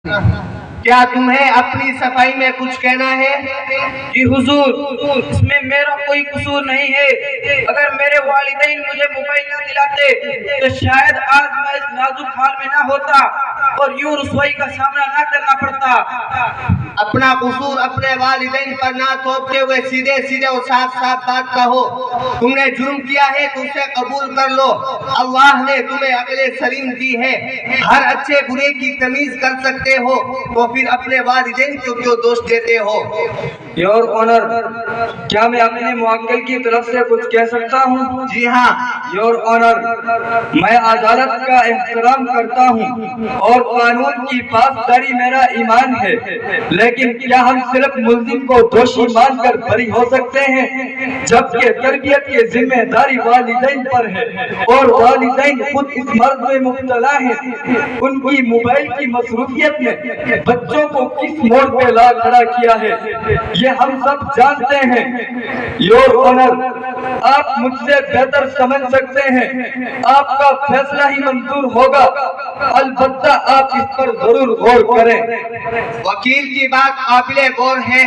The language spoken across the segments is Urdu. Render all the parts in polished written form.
کیا تمہیں اپنی صفائی میں کچھ کہنا ہے؟ جی حضور، اس میں میرا کوئی قصور نہیں ہے۔ اگر میرے والدین مجھے موبائل نہ دلاتے تو شاید آج میں اس نازک حال میں نہ ہوتا اور یوں رسوائی کا سامنا نہ کرنا پڑتا۔ اپنا قصور اپنے والدین پر نہ تھوپتے ہوئے سیدھے سیدھے اور صاف صاف بات کہو۔ تم نے جرم کیا ہے تو اسے قبول کر لو۔ اللہ نے تمہیں عقل سلیم دی ہے، ہر اچھے برے کی تمیز کر سکتے ہو، تو پھر اپنے والدین کو کیوں دوش دیتے ہو؟ یور آنر، کیا میں اپنے موکل کی طرف سے کچھ کہہ سکتا ہوں؟ جی ہاں۔ یور آنر، میں عدالت کا احترام کرتا ہوں اور قانون کی پاسداری میرا ایمان ہے، لیکن کیا ہم صرف ملزم کو دوشی مان کر بری ہو سکتے ہیں، جبکہ تربیت کی ذمہ داری والدین پر ہے اور والدین خود اس مرض میں مبتلا ہیں؟ ان کی موبائل کی مصروفیت نے بچوں کو کس موڑ پہ لا کھڑا کیا ہے، یہ ہم سب جانتے ہیں۔ یور آنر، آپ مجھ سے بہتر سمجھ سکتے ہیں، آپ کا فیصلہ ہی منظور ہوگا، البتہ آپ اس پر ضرور غور کریں۔ وکیل کی بات قابل غور ہے۔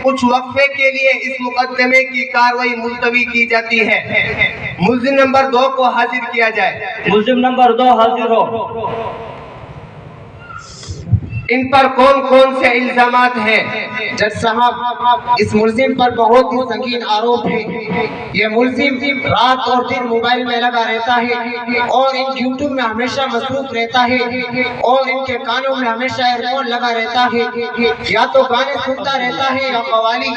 کچھ وقفے کے لیے اس مقدمے کی کارروائی ملتوی کی جاتی ہے۔ ملزم نمبر 2 کو حاضر کیا جائے۔ ملزم نمبر 2 حاضر ہو۔ ان پر کون کون سے الزامات ہیں؟ جج صاحب، اس ملزم پر بہت ہی سنگین آروپ ہے۔ یہ ملزم رات اور دن موبائل میں لگا رہتا ہے اور ان یوٹیوب میں ہمیشہ مصروف رہتا ہے اور ان کے کانوں میں ہمیشہ ایئر فون لگا رہتا ہے، یا تو گانے سنتا رہتا ہے یا قوالی۔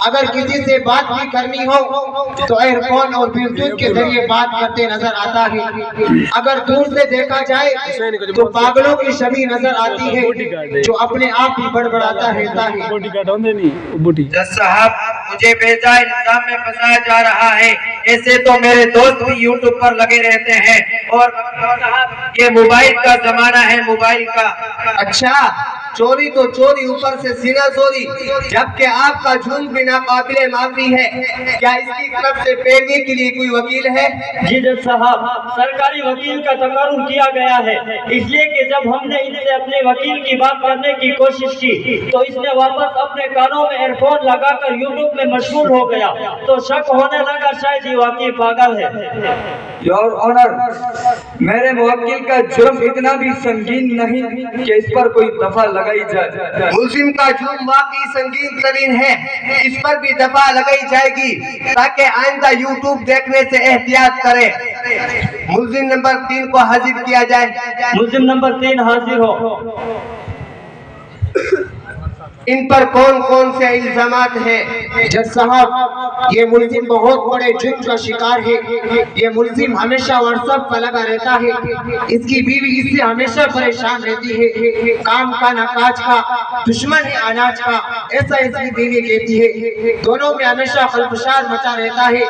اگر کسی سے بات بھی کرنی ہو تو ایئر فون اور بلوٹوتھ کے ذریعے بات کرتے نظر آتا ہے۔ اگر دور سے دیکھا جائے تو پاگلوں کی شبیہ نظر آتی ہے جو اپنے آپ ہی بڑبڑاتا رہتا ہے۔ جج صاحب، مجھے بھیجا الزام میں پھنسایا جا رہا ہے، ایسے تو میرے دوست بھی یوٹیوب پر لگے رہتے ہیں اور صاحب یہ موبائل کا زمانہ ہے، موبائل کا۔ اچھا، چوری تو چوری، اوپر سے سینہ چوری، جبکہ آپ کا جرم بھی ناقابل معافی ہے۔ کیا اس کی طرف سے پیروی کے لیے کوئی وکیل ہے؟ جی جج صاحب، سرکاری وکیل کا تقرر کیا گیا ہے، اس لیے کہ جب ہم نے ان سے اپنے وکیل کی بات کرنے کی کوشش کی تو اس نے واپس اپنے کانوں میں ایئر فون لگا کر یوٹیوب میں مشغول ہو گیا، تو شک ہونے لگا شاید یہ واقعی پاگل ہے۔ یور آنر، میرے موکل کا جرم اتنا بھی سنگین نہیں کہ اس پر کوئی دفعہ لگائی جائے۔ ملزم کا جرم واقعی سنگین ترین ہے، اس پر بھی دفعہ لگائی جائے گی تاکہ آئندہ یوٹیوب دیکھنے سے احتیاط کرے۔ ملزم نمبر 3 کو حاضر کیا جائے۔ ملزم نمبر 3 حاضر ہو۔ ان پر کون کون سے الزامات ہیں؟ جج صاحب، یہ ملزم بہت بڑے جرم کا شکار ہے۔ یہ ملزم ہمیشہ واٹس ایپ پر لگا رہتا ہے، اس کی بیوی اس سے ہمیشہ پریشان رہتی ہے، کام کا نہ کاج کا، دشمن ہے اناج کا، ایسا اس کی بیوی کہتی ہے۔ دونوں میں ہمیشہ خلفشار مچا رہتا ہے۔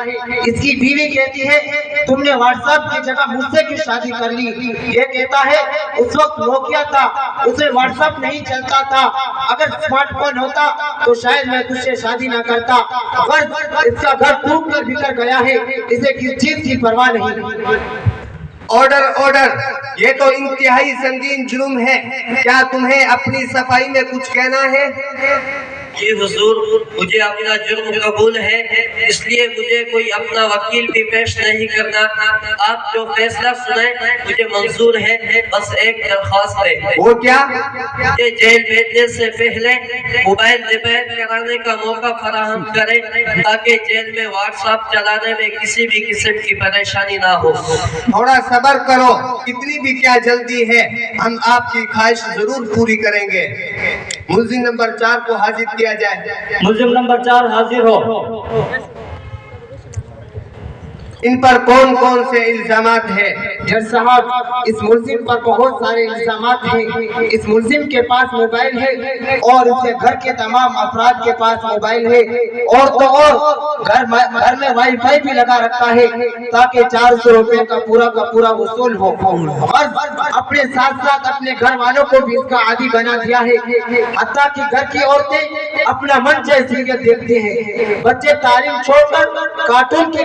اس کی بیوی کہتی ہے تم نے واٹس ایپ کی جگہ مجھ سے کیوں شادی کر لی؟ یہ کہتا ہے اس وقت نوکیا تھا، اسے واٹس ایپ نہیں چلتا تھا، اگر اسمارٹ فون ہوتا تو شاید میں تجھ سے شادی نہ کرتا۔ اس کا گھر ٹوٹ کر بکھر گیا ہے، اسے کس چیز کی پرواہ نہیں۔ آرڈر، یہ تو انتہائی سنگین جرم ہے، کیا تمہیں اپنی صفائی میں کچھ کہنا ہے؟ جی حضور، مجھے اپنا جرم قبول ہے، اس لیے مجھے کوئی اپنا وکیل بھی پیش نہیں کرنا۔ آپ جو فیصلہ سنائیں مجھے منظور ہے، بس ایک درخواست ہے۔ وہ کیا؟ مجھے جیل بھیجنے سے پہلے موبائل ریپیئر کرانے کا موقع فراہم کریں تاکہ جیل میں واٹس ایپ چلانے میں کسی بھی قسم کی پریشانی نہ ہو۔ تھوڑا صبر کرو، اتنی بھی کیا جلدی ہے، ہم آپ کی خواہش ضرور پوری کریں گے۔ ملزم نمبر 4 کو حاضر کیا جائے۔ ملزم نمبر 4 حاضر ہو۔ ان پر کون کون سے الزامات ہیں؟ جج صاحب، اس ملزم پر بہت سارے الزامات ہیں۔ اس ملزم کے پاس موبائل ہے اور اس کے گھر کے تمام افراد کے پاس موبائل ہے، اور تو اور گھر میں وائی فائی بھی لگا رکھا ہے تاکہ 400 روپے کا پورا وصول ہو، اور اپنے ساتھ ساتھ اپنے گھر والوں کو بھی اس کا عادی بنا دیا ہے، حتیٰ کہ گھر کی عورتیں اپنا من چاہے سیریل دیکھتے ہیں، بچے تعلیم چھوڑ کر کارٹون کے